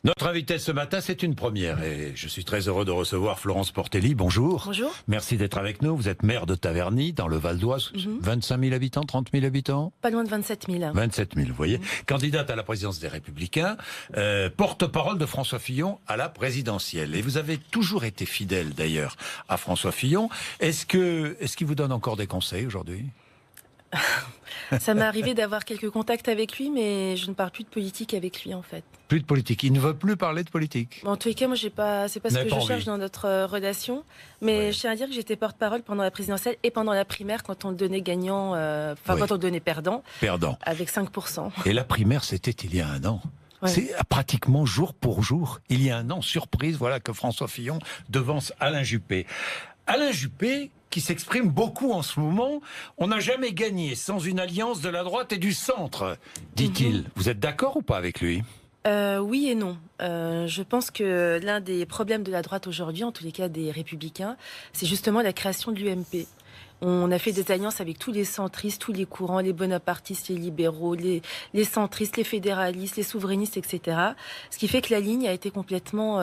Notre invité ce matin, c'est une première et je suis très heureux de recevoir Florence Portelli. Bonjour. Bonjour. Merci d'être avec nous. Vous êtes maire de Taverny, dans le Val d'Oise. 25 000 habitants, 30 000 habitants? Pas loin de 27 000. 27 000, vous voyez. Candidate à la présidence des Républicains, porte-parole de François Fillon à la présidentielle. Et vous avez toujours été fidèle d'ailleurs à François Fillon. Est-ce qu'il vous donne encore des conseils aujourd'hui? Ça m'est arrivé d'avoir quelques contacts avec lui, mais je ne parle plus de politique avec lui en fait. Plus de politique. Il ne veut plus parler de politique. En tous les cas, moi, c'est pas ce que je cherche dans notre relation. Mais je tiens à dire que j'étais porte-parole pendant la présidentielle et pendant la primaire quand on le donnait gagnant, quand on le donnait perdant. Perdant. Avec 5%. Et la primaire, c'était il y a un an. Ouais. C'est pratiquement jour pour jour. Il y a un an, surprise, voilà que François Fillon devance Alain Juppé. Alain Juppé, qui s'exprime beaucoup en ce moment, on n'a jamais gagné sans une alliance de la droite et du centre, dit-il. Vous êtes d'accord ou pas avec lui ? Oui et non. Je pense que l'un des problèmes de la droite aujourd'hui, en tous les cas des Républicains, c'est justement la création de l'UMP. On a fait des alliances avec tous les centristes, tous les courants, les bonapartistes, les libéraux, les centristes, les fédéralistes, les souverainistes, etc. Ce qui fait que la ligne a été complètement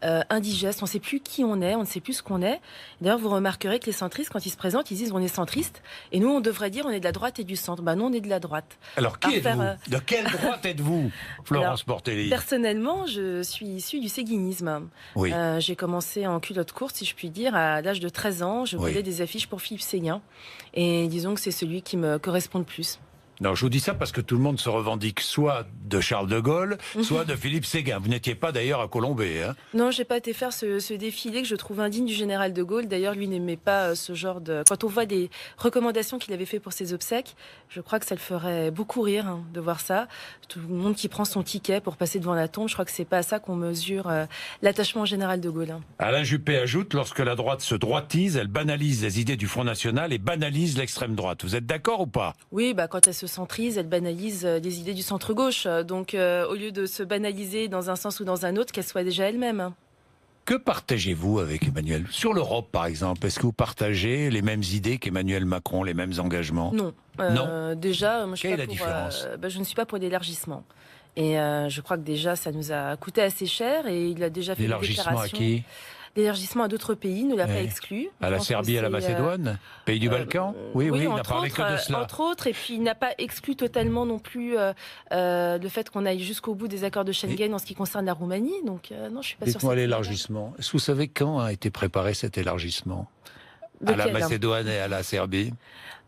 indigeste. On ne sait plus qui on est, on ne sait plus ce qu'on est. D'ailleurs, vous remarquerez que les centristes, quand ils se présentent, ils disent on est centriste. Et nous, on devrait dire on est de la droite et du centre. Ben, nous, on est de la droite. Alors, qui êtes-vous ? De quelle droite êtes-vous, Florence Portelli ? Personnellement, je suis issue du séguinisme. Oui. J'ai commencé en culotte courte, si je puis dire, à l'âge de 13 ans. Je voulais des affiches pour Philippe Séguin. Et disons que c'est celui qui me correspond le plus. Non, je vous dis ça parce que tout le monde se revendique soit de Charles de Gaulle, soit de Philippe Séguin. Vous n'étiez pas d'ailleurs à Colombey, hein ? Non, j'ai pas été faire ce défilé que je trouve indigne du général de Gaulle. D'ailleurs, lui n'aimait pas ce genre de... Quand on voit des recommandations qu'il avait fait pour ses obsèques, je crois que ça le ferait beaucoup rire de voir ça. Tout le monde qui prend son ticket pour passer devant la tombe, je crois que c'est pas à ça qu'on mesure l'attachement au général de Gaulle. Alain Juppé ajoute, lorsque la droite se droitise, elle banalise les idées du Front National et banalise l'extrême droite. Vous êtes d'accord ou pas ? Oui, quand elle se centrise, elle banalise les idées du centre-gauche. Donc, au lieu de se banaliser dans un sens ou dans un autre, qu'elle soit déjà elle-même. Que partagez-vous avec Emmanuel ? Sur l'Europe, par exemple, est-ce que vous partagez les mêmes idées qu'Emmanuel Macron, les mêmes engagements ? Non. Non. Déjà, moi, Quelle est la différence ? Je ne suis pas pour l'élargissement. Et je crois que déjà, ça nous a coûté assez cher et il a déjà fait des déclarations. L'élargissement à qui ? L'élargissement à d'autres pays ne l'a pas exclu. À la Serbie, à la Macédoine, pays du Balkan. Oui, il n'a parlé que de cela. Entre autres, et puis il n'a pas exclu totalement non plus le fait qu'on aille jusqu'au bout des accords de Schengen en ce qui concerne la Roumanie. Donc non, je suis pas sûre. Dites-moi l'élargissement. Est-ce que vous savez quand a été préparé cet élargissement à la Macédoine et à la Serbie?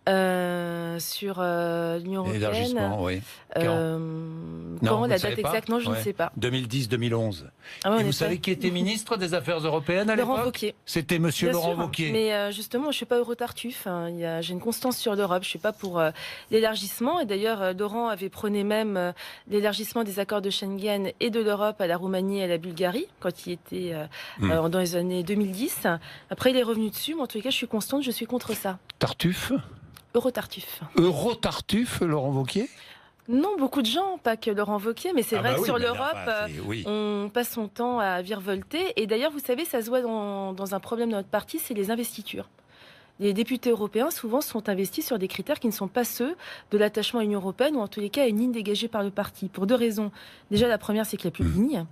Sur l'Union européenne. L'élargissement, oui. Quand la date exacte, non, je ne sais pas. 2010-2011. Et vous savez qui était ministre des Affaires européennes à l'époque ? Laurent Wauquiez. C'était monsieur Laurent Wauquiez. Mais justement, je ne suis pas Eurotartuffe. J'ai une constance sur l'Europe. Je ne suis pas pour l'élargissement. Et d'ailleurs, Laurent avait prôné même l'élargissement des accords de Schengen et de l'Europe à la Roumanie et à la Bulgarie, quand il était dans les années 2010. Après, il est revenu dessus. Mais en tout cas, je suis constante, je suis contre ça. Tartuffe ? Eurotartuffe. Eurotartuffe, Laurent Wauquiez ? Non, beaucoup de gens, pas que Laurent Wauquiez, mais c'est vrai que sur l'Europe, on passe son temps à virevolter. Et d'ailleurs, vous savez, ça se voit dans un problème de notre parti, c'est les investitures. Les députés européens, souvent, sont investis sur des critères qui ne sont pas ceux de l'attachement à l'Union européenne, ou en tous les cas à une ligne dégagée par le parti. Pour deux raisons. Déjà, la première, c'est qu'il n'y a plus de ligne.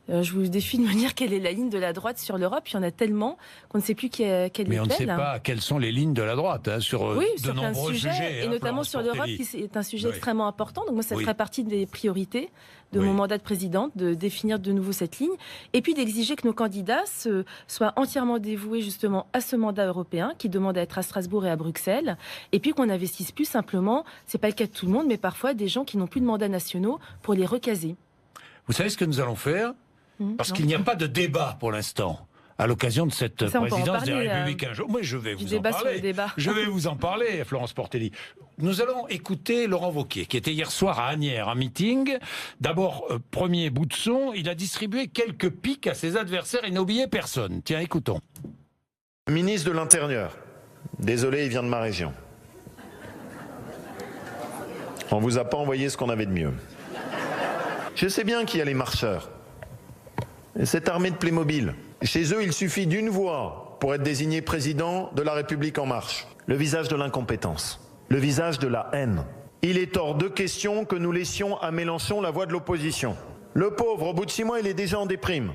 Je vous défie de me dire quelle est la ligne de la droite sur l'Europe. Il y en a tellement qu'on ne sait plus quelle est laquelle. Mais on ne sait pas quelles sont les lignes de la droite sur de nombreux sujets. Et notamment sur l'Europe, qui est un sujet extrêmement important. Donc moi, ça ferait partie des priorités de mon mandat de présidente, de définir de nouveau cette ligne. Et puis d'exiger que nos candidats soient entièrement dévoués justement à ce mandat européen, qui demande à être à Strasbourg et à Bruxelles. Et puis qu'on investisse plus simplement, c'est pas le cas de tout le monde, mais parfois des gens qui n'ont plus de mandats nationaux pour les recaser. Vous savez ce que nous allons faire ? Parce qu'il n'y a pas de débat pour l'instant à l'occasion de cette présidence des Républicains. Moi, je vais vous en parler. Je vais vous en parler, Florence Portelli. Nous allons écouter Laurent Wauquiez, qui était hier soir à Asnières, en meeting. D'abord, premier bout de son, il a distribué quelques piques à ses adversaires et n'a oublié personne. Tiens, écoutons. Ministre de l'Intérieur, désolé, il vient de ma région. On vous a pas envoyé ce qu'on avait de mieux. Je sais bien qu'il y a les marcheurs. Et cette armée de Playmobil. Chez eux, il suffit d'une voix pour être désigné président de la République en marche. Le visage de l'incompétence, le visage de la haine. Il est hors de question que nous laissions à Mélenchon la voix de l'opposition. Le pauvre, au bout de 6 mois, il est déjà en déprime.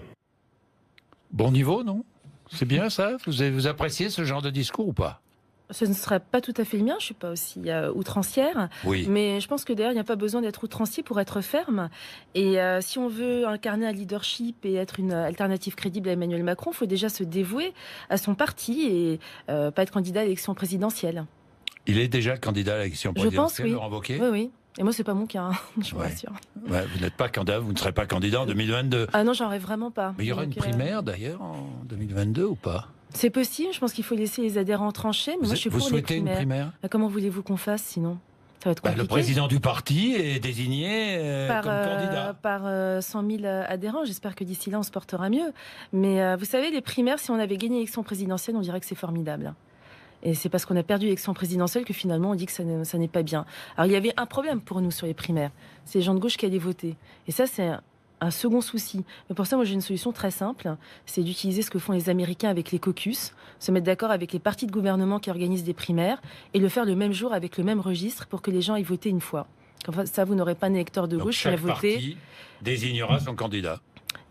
Bon niveau, non? C'est bien ça? Vous appréciez ce genre de discours ou pas? Ce ne serait pas tout à fait le mien, je ne suis pas aussi outrancière, oui. Mais je pense que d'ailleurs, il n'y a pas besoin d'être outrancier pour être ferme. Et si on veut incarner un leadership et être une alternative crédible à Emmanuel Macron, il faut déjà se dévouer à son parti et pas être candidat à l'élection présidentielle. Il est déjà candidat à l'élection présidentielle, oui. Laurent Wauquiez ? Oui. Et moi, c'est pas mon cas, hein, je vous rassure. Ouais, vous n'êtes pas candidat, vous ne serez pas candidat en 2022. Ah non, j'en rêve vraiment pas. Mais il y aura une primaire d'ailleurs en 2022 ou pas? C'est possible, je pense qu'il faut laisser les adhérents trancher. Mais moi, je suis pour les primaires. Vous souhaitez une primaire? Comment voulez-vous qu'on fasse sinon? Ça va être compliqué. Le président du parti est désigné comme candidat. Par 100 000 adhérents. J'espère que d'ici là, on se portera mieux. Mais vous savez, les primaires, si on avait gagné l'élection présidentielle, on dirait que c'est formidable. Et c'est parce qu'on a perdu l'élection présidentielle que finalement on dit que ça n'est pas bien. Alors il y avait un problème pour nous sur les primaires. C'est les gens de gauche qui allaient voter. Et ça, c'est un second souci. Mais pour ça, moi j'ai une solution très simple. C'est d'utiliser ce que font les Américains avec les caucus, se mettre d'accord avec les partis de gouvernement qui organisent des primaires et le faire le même jour avec le même registre pour que les gens aillent voter une fois. Comme ça, vous n'aurez pas un électeur de gauche qui va voter. Chaque parti désignera son candidat.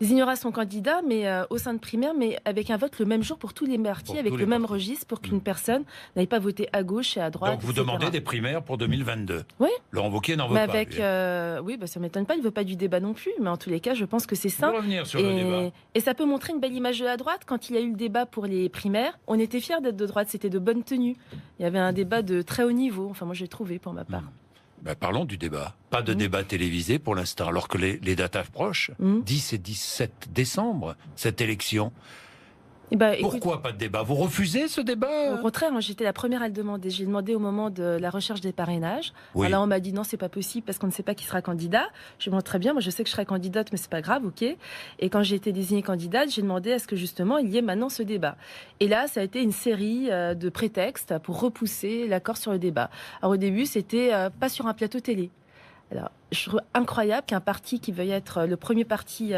Désignera son candidat, mais au sein de primaire, mais avec un vote le même jour pour tous les partis, avec le même registre, pour qu'une personne n'aille pas voter à gauche et à droite. Donc vous demandez des primaires pour 2022 ? Oui. Laurent Wauquiez n'en veut pas. Oui, ça ne m'étonne pas, il ne veut pas du débat non plus, mais en tous les cas, je pense que c'est ça. Revenir sur le débat. Et ça peut montrer une belle image de la droite. Quand il y a eu le débat pour les primaires, on était fiers d'être de droite, c'était de bonne tenue. Il y avait un débat de très haut niveau, enfin moi j'ai trouvé pour ma part. Parlons du débat. Pas de débat télévisé pour l'instant, alors que les dates approchent. 10 et 17 décembre, cette élection. Pourquoi pas de débat? Vous refusez ce débat? Au contraire, moi, j'étais la première à le demander. J'ai demandé au moment de la recherche des parrainages. Oui. Alors là, on m'a dit non, c'est pas possible parce qu'on ne sait pas qui sera candidat. Je dis très bien, moi je sais que je serai candidate, mais c'est pas grave, ok. Et quand j'ai été désignée candidate, j'ai demandé à ce que justement il y ait maintenant ce débat. Et là, ça a été une série de prétextes pour repousser l'accord sur le débat. Alors au début, c'était pas sur un plateau télé. Alors, je trouve incroyable qu'un parti qui veuille être le premier parti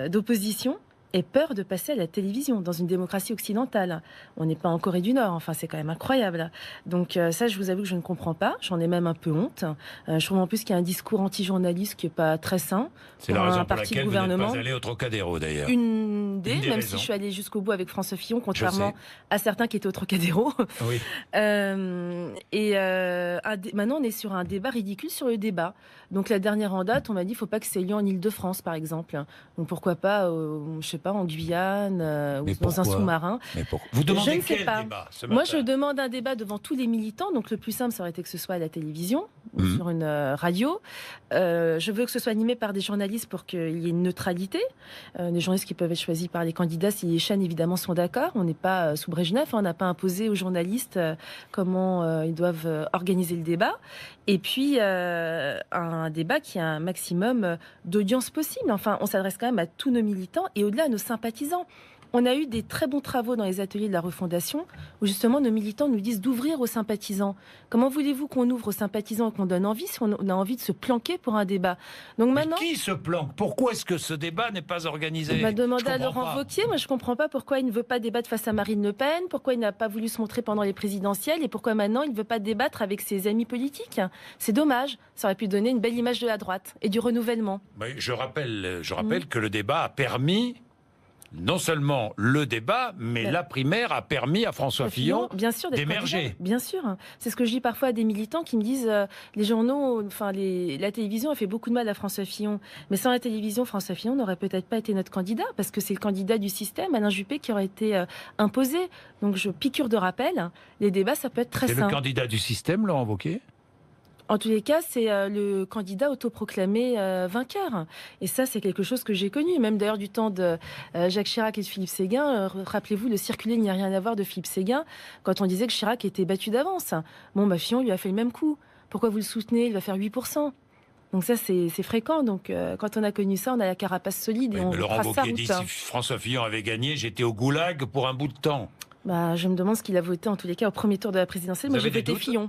d'opposition ait peur de passer à la télévision dans une démocratie occidentale. On n'est pas en Corée du Nord, enfin c'est quand même incroyable. Donc ça, je vous avoue que je ne comprends pas, j'en ai même un peu honte. Je trouve en plus qu'il y a un discours anti-journaliste qui n'est pas très sain. C'est la raison pour laquelle vous n'êtes pas allé au Trocadéro d'ailleurs. Même si je suis allée jusqu'au bout avec François Fillon, contrairement à certains qui étaient au Trocadéro. Oui. Maintenant, on est sur un débat ridicule sur le débat. Donc la dernière en date, on m'a dit qu'il ne faut pas que c'est lieu en Ile-de-France, par exemple. Donc pourquoi pas, je sais pas, en Guyane ou dans un sous-marin. Vous demandez quel débat ce matin? Moi, je demande un débat devant tous les militants. Donc le plus simple, ça aurait été que ce soit à la télévision ou sur une radio. Je veux que ce soit animé par des journalistes pour qu'il y ait une neutralité. Des journalistes qui peuvent être choisis par les candidats si les chaînes, évidemment, sont d'accord. On n'est pas sous Brejnev. On n'a pas imposé aux journalistes comment ils doivent organiser le débat. Et puis, un débat qui a un maximum d'audience possible. Enfin, on s'adresse quand même à tous nos militants et au-delà à nos sympathisants. On a eu des très bons travaux dans les ateliers de la refondation où justement nos militants nous disent d'ouvrir aux sympathisants. Comment voulez-vous qu'on ouvre aux sympathisants et qu'on donne envie si on a envie de se planquer pour un débat? Donc maintenant, qui se planque? Pourquoi est-ce que ce débat n'est pas organisé? On m'a demandé à Laurent Wauquiez. Moi, je ne comprends pas pourquoi il ne veut pas débattre face à Marine Le Pen, pourquoi il n'a pas voulu se montrer pendant les présidentielles et pourquoi maintenant il ne veut pas débattre avec ses amis politiques. C'est dommage. Ça aurait pu donner une belle image de la droite et du renouvellement. Mais je rappelle que le débat a permis... Non seulement le débat, mais la primaire a permis à François Fillon d'émerger. Bien sûr. C'est ce que je dis parfois à des militants qui me disent les journaux, la télévision a fait beaucoup de mal à François Fillon. Mais sans la télévision, François Fillon n'aurait peut-être pas été notre candidat, parce que c'est le candidat du système, Alain Juppé, qui aurait été imposé. Donc je piqûre de rappel, les débats, ça peut être très sain. C'est le candidat du système, Laurent Wauquiez ? En tous les cas, c'est le candidat autoproclamé vainqueur. Et ça, c'est quelque chose que j'ai connu. Même d'ailleurs du temps de Jacques Chirac et de Philippe Séguin. Rappelez-vous, le circulé « Il n'y a rien à voir » de Philippe Séguin, quand on disait que Chirac était battu d'avance. Bon, Fillon lui a fait le même coup. Pourquoi vous le soutenez? Il va faire 8%. Donc ça, c'est fréquent. Donc quand on a connu ça, on a la carapace solide. Et on Laurent Wauquiez dit si François Fillon avait gagné, j'étais au goulag pour un bout de temps. Je me demande ce qu'il a voté, en tous les cas, au premier tour de la présidentielle. Moi, j'ai voté Fillon.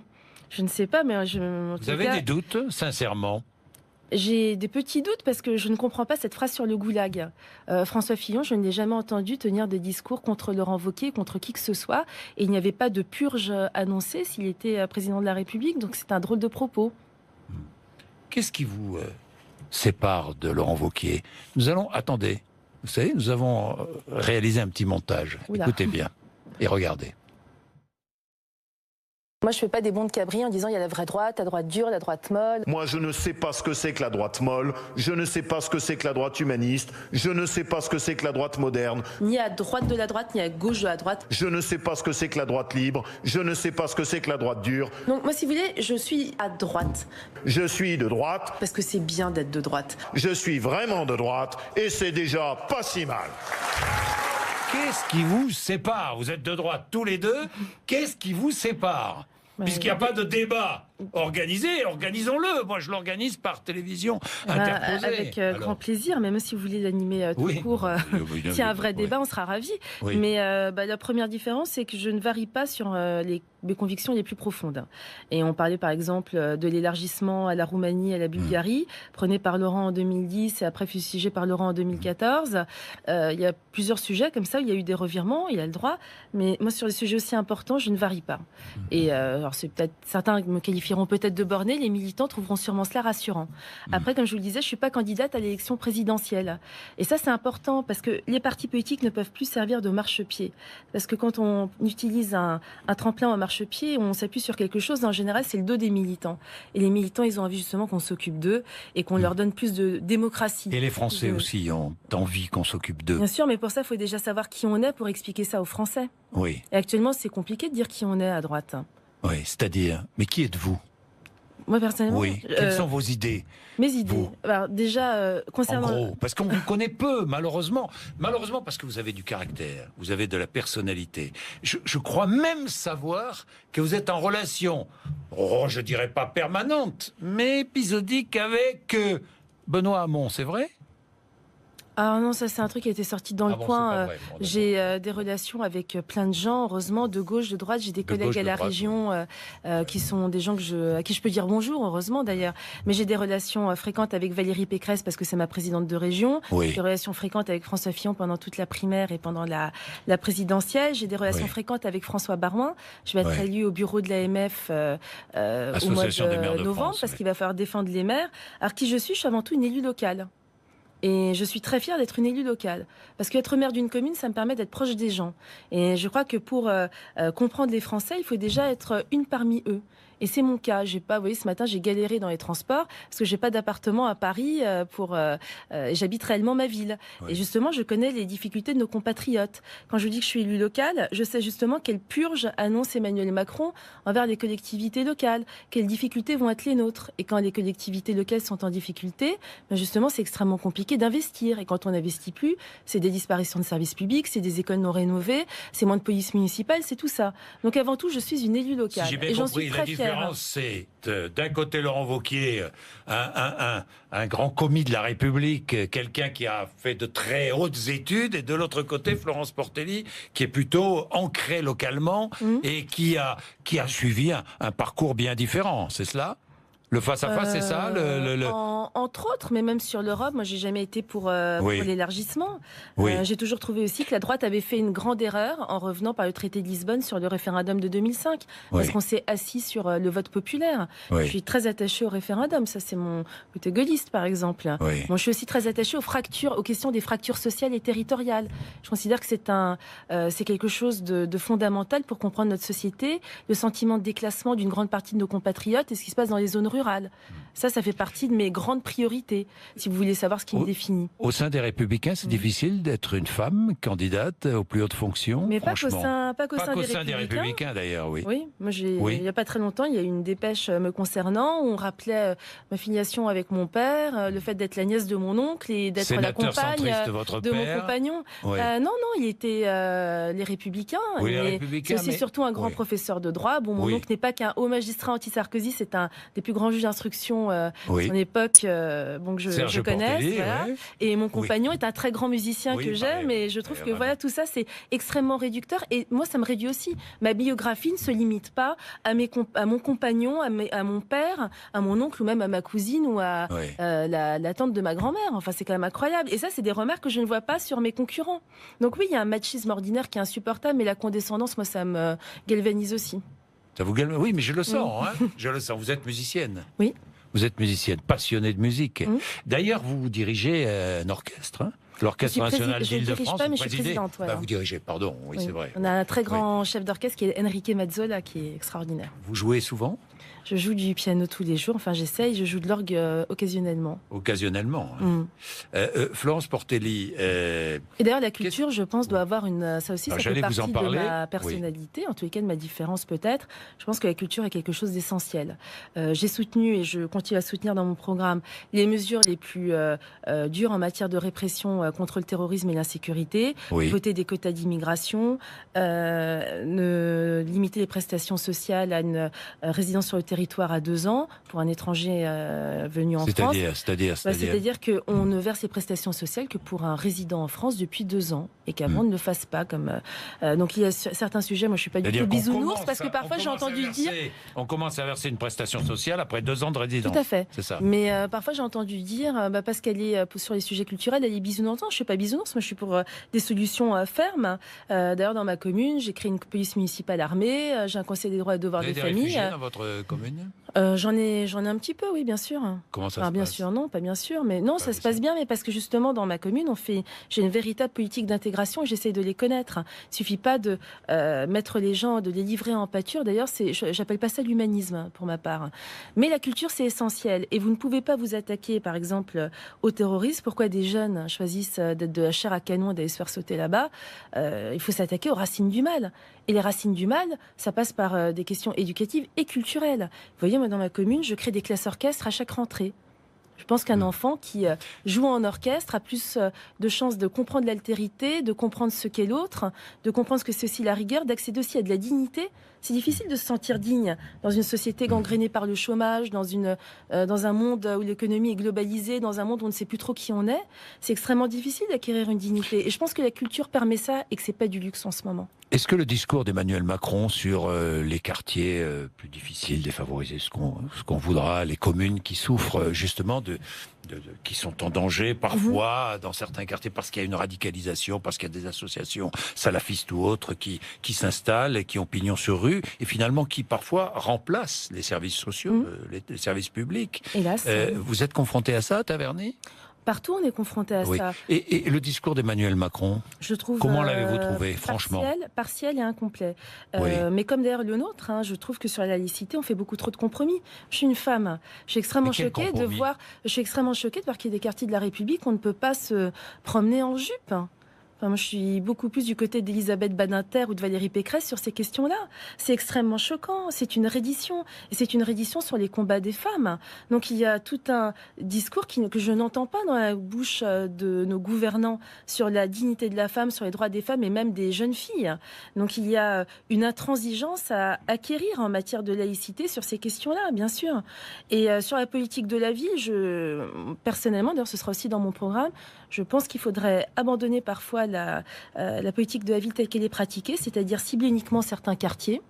Je ne sais pas, mais vous avez des doutes, sincèrement? J'ai des petits doutes parce que je ne comprends pas cette phrase sur le goulag. François Fillon, je ne l'ai jamais entendu tenir des discours contre Laurent Wauquiez, contre qui que ce soit. Et il n'y avait pas de purge annoncée s'il était président de la République. Donc c'est un drôle de propos. Qu'est-ce qui vous sépare de Laurent Wauquiez. Nous allons... Attendez, vous savez, nous avons réalisé un petit montage. Oula. Écoutez bien et regardez. Moi, je ne fais pas des bons de cabri en disant il y a la vraie droite, la droite dure, la droite molle. Moi, je ne sais pas ce que c'est que la droite molle, je ne sais pas ce que c'est que la droite humaniste, je ne sais pas ce que c'est que la droite moderne. Ni à droite de la droite, ni à gauche de la droite. Je ne sais pas ce que c'est que la droite libre, je ne sais pas ce que c'est que la droite dure. Donc moi, si vous voulez, je suis à droite. Je suis de droite. Parce que c'est bien d'être de droite. Je suis vraiment de droite et c'est déjà pas si mal. Qu'est-ce qui vous sépare? Vous êtes de droite tous les deux. Qu'est-ce qui vous sépare? Puisqu'il n'y a pas de débat organisé, organisons-le. Moi, je l'organise par télévision interposée. Avec grand plaisir, même si vous voulez l'animer tout court. S'il y a un vrai débat, on sera ravis. Oui. Mais la première différence, c'est que je ne varie pas sur mes convictions les plus profondes. Et on parlait par exemple de l'élargissement à la Roumanie, à la Bulgarie, prôné par Laurent en 2010 et après fustigé par Laurent en 2014. Il y a plusieurs sujets comme ça où il y a eu des revirements, il a le droit. Mais moi, sur les sujets aussi importants, je ne varie pas. Et alors, c'est peut-être certains me qualifieront peut-être de bornée, les militants trouveront sûrement cela rassurant. Après, comme je vous le disais, je ne suis pas candidate à l'élection présidentielle. Et ça, c'est important parce que les partis politiques ne peuvent plus servir de marchepied. Parce que quand on utilise un tremplin en marchepied, on s'appuie sur quelque chose, en général, c'est le dos des militants. Et les militants, ils ont envie justement qu'on s'occupe d'eux et qu'on leur donne plus de démocratie. Et les Français aussi ont envie qu'on s'occupe d'eux. Bien sûr, mais pour ça, il faut déjà savoir qui on est pour expliquer ça aux Français. Oui. Et actuellement, c'est compliqué de dire qui on est à droite. Oui, c'est-à-dire, mais qui êtes-vous? Moi, personnellement... Oui, quelles sont vos idées? Mes idées. Alors, déjà, concernant... En gros, parce qu'on vous connaît peu, malheureusement. Malheureusement, parce que vous avez du caractère, vous avez de la personnalité. Je crois même savoir que vous êtes en relation, je dirais pas permanente, mais épisodique avec Benoît Hamon, c'est vrai? Ah non, ça c'est un truc qui a été sorti dans le coin. J'ai des relations avec plein de gens, heureusement, de gauche, de droite. J'ai des collègues à la région qui sont des gens à qui je peux dire bonjour, heureusement d'ailleurs. Mais j'ai des relations fréquentes avec Valérie Pécresse parce que c'est ma présidente de région. Oui. Des relations fréquentes avec François Fillon pendant toute la primaire et pendant la présidentielle. J'ai des relations fréquentes avec François Baroin. Je vais être élue au bureau de l'AMF au mois de novembre parce qu'il va falloir défendre les maires. Alors qui je suis avant tout une élue locale. Et je suis très fière d'être une élue locale. Parce qu'être maire d'une commune, ça me permet d'être proche des gens. Et je crois que pour comprendre les Français, il faut déjà être une parmi eux. Et c'est mon cas. J'ai pas, vous voyez, ce matin, j'ai galéré dans les transports parce que j'ai pas d'appartement à Paris j'habite réellement ma ville. Oui. Et justement, je connais les difficultés de nos compatriotes. Quand je dis que je suis élue locale, je sais justement quelle purge annonce Emmanuel Macron envers les collectivités locales, quelles difficultés vont être les nôtres. Et quand les collectivités locales sont en difficulté, ben justement, c'est extrêmement compliqué d'investir. Et quand on n'investit plus, c'est des disparitions de services publics, c'est des écoles non rénovées, c'est moins de police municipale, c'est tout ça. Donc avant tout, je suis une élue locale. Si et j'en suis très fière. La différence, c'est d'un côté Laurent Wauquiez, un grand commis de la République, quelqu'un qui a fait de très hautes études, et de l'autre côté Florence Portelli, qui est plutôt ancrée localement et qui a suivi un parcours bien différent, c'est cela ? Le face-à-face, c'est ça Entre autres, mais même sur l'Europe, moi, j'ai jamais été pour l'élargissement. Oui. J'ai toujours trouvé aussi que la droite avait fait une grande erreur en revenant par le traité de Lisbonne sur le référendum de 2005. Parce qu'on s'est assis sur le vote populaire. Oui. Je suis très attachée au référendum. Ça, c'est mon côté gaulliste, par exemple. Oui. Bon, je suis aussi très attachée aux questions des fractures sociales et territoriales. Je considère que c'est quelque chose de fondamental pour comprendre notre société, le sentiment de déclassement d'une grande partie de nos compatriotes et ce qui se passe dans les zones rurales. Ça fait partie de mes grandes priorités, si vous voulez savoir ce qui me définit. Au sein des Républicains, c'est difficile d'être une femme candidate aux plus hautes fonctions. Mais pas qu'au sein des Républicains, d'ailleurs, oui. Oui, moi, il n'y a pas très longtemps, il y a eu une dépêche me concernant où on rappelait ma filiation avec mon père, le fait d'être la nièce de mon oncle et d'être la compagne de mon compagnon. Oui. Non, il était les Républicains. Oui, les Républicains. C'est aussi surtout un grand professeur de droit. Bon, mon oncle n'est pas qu'un haut magistrat anti-Sarkozy, c'est un des plus grands juges d'instruction de son époque, que je connaisse. Voilà. Et mon compagnon est un très grand musicien que j'aime, et je trouve que voilà, tout ça, c'est extrêmement réducteur. Et moi, ça me réduit aussi. Ma biographie ne se limite pas à mon compagnon, à mon père, à mon oncle, ou même à ma cousine, ou à la tante de ma grand-mère. Enfin, c'est quand même incroyable. Et ça, c'est des remarques que je ne vois pas sur mes concurrents. Donc oui, il y a un machisme ordinaire qui est insupportable, mais la condescendance, moi, ça me galvanise aussi. Ça vous galvanise ? Oui, mais je le sens, hein. Je le sens. Vous êtes musicienne. Oui. Vous êtes musicienne, passionnée de musique. D'ailleurs, vous dirigez un orchestre, hein, l'Orchestre national d'Île-de-France. Je suis présidente. Voilà. Vous dirigez, pardon, oui. C'est vrai. On a un très grand chef d'orchestre qui est Enrique Mazzola, qui est extraordinaire. Vous jouez souvent ? Je joue du piano tous les jours, enfin j'essaye, je joue de l'orgue occasionnellement. Occasionnellement. Florence Portelli. Et d'ailleurs la culture, je pense, doit avoir ça aussi, ça fait partie de ma personnalité, en tous les cas de ma différence peut-être. Je pense que la culture est quelque chose d'essentiel. J'ai soutenu et je continue à soutenir dans mon programme les mesures les plus dures en matière de répression contre le terrorisme et l'insécurité, voter des quotas d'immigration, limiter les prestations sociales à une résidence sur le territoire à 2 ans pour un étranger venu en France. C'est-à-dire qu'on ne verse les prestations sociales que pour un résident en France depuis 2 ans et qu'avant on ne le fasse pas. Donc il y a certains sujets, moi je ne suis pas du tout bisounours parce que parfois j'ai entendu dire... On commence à verser une prestation sociale après 2 ans de résidence. Tout à fait. C'est ça. Mais parfois j'ai entendu dire, parce qu'elle est sur les sujets culturels, elle est bisounours. Je ne suis pas bisounours, moi je suis pour des solutions fermes. D'ailleurs dans ma commune, j'ai créé une police municipale armée, j'ai un conseil des droits et devoirs des familles. Vous avez des réfugiés dans votre commune ? J'en ai un petit peu, oui, bien sûr. Comment ça se passe ? Bien sûr, non, pas bien sûr, mais non, ça se passe bien, mais parce que justement dans ma commune, j'ai une véritable politique d'intégration et j'essaie de les connaître. Il suffit pas de mettre les gens, de les livrer en pâture. D'ailleurs, j'appelle pas ça l'humanisme pour ma part. Mais la culture, c'est essentiel et vous ne pouvez pas vous attaquer, par exemple, au terrorisme. Pourquoi des jeunes choisissent d'être de la chair à canon et d'aller se faire sauter là-bas ? Il faut s'attaquer aux racines du mal. Et les racines du mal, ça passe par des questions éducatives et culturelles. Vous voyez, moi, dans ma commune, je crée des classes orchestres à chaque rentrée. Je pense qu'un enfant qui joue en orchestre a plus de chances de comprendre l'altérité, de comprendre ce qu'est l'autre, de comprendre ce que c'est aussi la rigueur, d'accéder aussi à de la dignité. C'est difficile de se sentir digne dans une société gangrénée par le chômage, dans un monde où l'économie est globalisée, dans un monde où on ne sait plus trop qui on est. C'est extrêmement difficile d'acquérir une dignité. Et je pense que la culture permet ça et que c'est pas du luxe en ce moment. Est-ce que le discours d'Emmanuel Macron sur les quartiers plus difficiles, défavorisés, ce qu'on voudra, les communes qui souffrent justement qui sont en danger parfois dans certains quartiers parce qu'il y a une radicalisation, parce qu'il y a des associations salafistes ou autres qui s'installent et qui ont pignon sur rue et finalement qui parfois remplacent les services sociaux, les services publics. Hélas, vous êtes confronté à ça, Taverny ? Partout, on est confronté à ça. Et le discours d'Emmanuel Macron, je trouve, comment l'avez-vous trouvé, franchement ? Partiel et incomplet. Mais comme d'ailleurs le nôtre, je trouve que sur la laïcité, on fait beaucoup trop de compromis. Je suis une femme. Je suis extrêmement choquée de voir qu'il y a des quartiers de la République où on ne peut pas se promener en jupe. Enfin, moi, je suis beaucoup plus du côté d'Elisabeth Badinter ou de Valérie Pécresse sur ces questions-là. C'est extrêmement choquant. C'est une reddition. Et c'est une reddition sur les combats des femmes. Donc, il y a tout un discours que je n'entends pas dans la bouche de nos gouvernants sur la dignité de la femme, sur les droits des femmes et même des jeunes filles. Donc, il y a une intransigeance à acquérir en matière de laïcité sur ces questions-là, bien sûr. Et sur la politique de la vie, personnellement, d'ailleurs, ce sera aussi dans mon programme, je pense qu'il faudrait abandonner parfois la politique de la ville telle qu'elle est pratiquée, c'est-à-dire cibler uniquement certains quartiers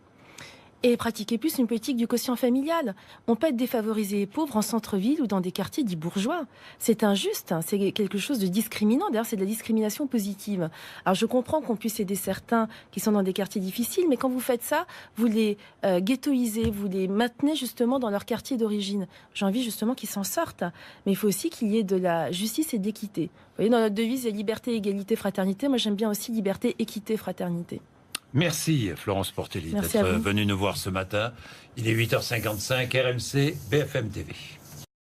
et pratiquer plus une politique du quotient familial. On peut être défavorisé et pauvre en centre-ville ou dans des quartiers dits bourgeois. C'est injuste, c'est quelque chose de discriminant. D'ailleurs, c'est de la discrimination positive. Alors, je comprends qu'on puisse aider certains qui sont dans des quartiers difficiles, mais quand vous faites ça, vous les ghettoisez, vous les maintenez justement dans leur quartier d'origine. J'ai envie justement qu'ils s'en sortent. Mais il faut aussi qu'il y ait de la justice et d'équité. Vous voyez, dans notre devise, il y a liberté, égalité, fraternité. Moi, j'aime bien aussi liberté, équité, fraternité. Merci Florence Portelli d'être venue nous voir ce matin. Il est 8h55, RMC, BFM TV.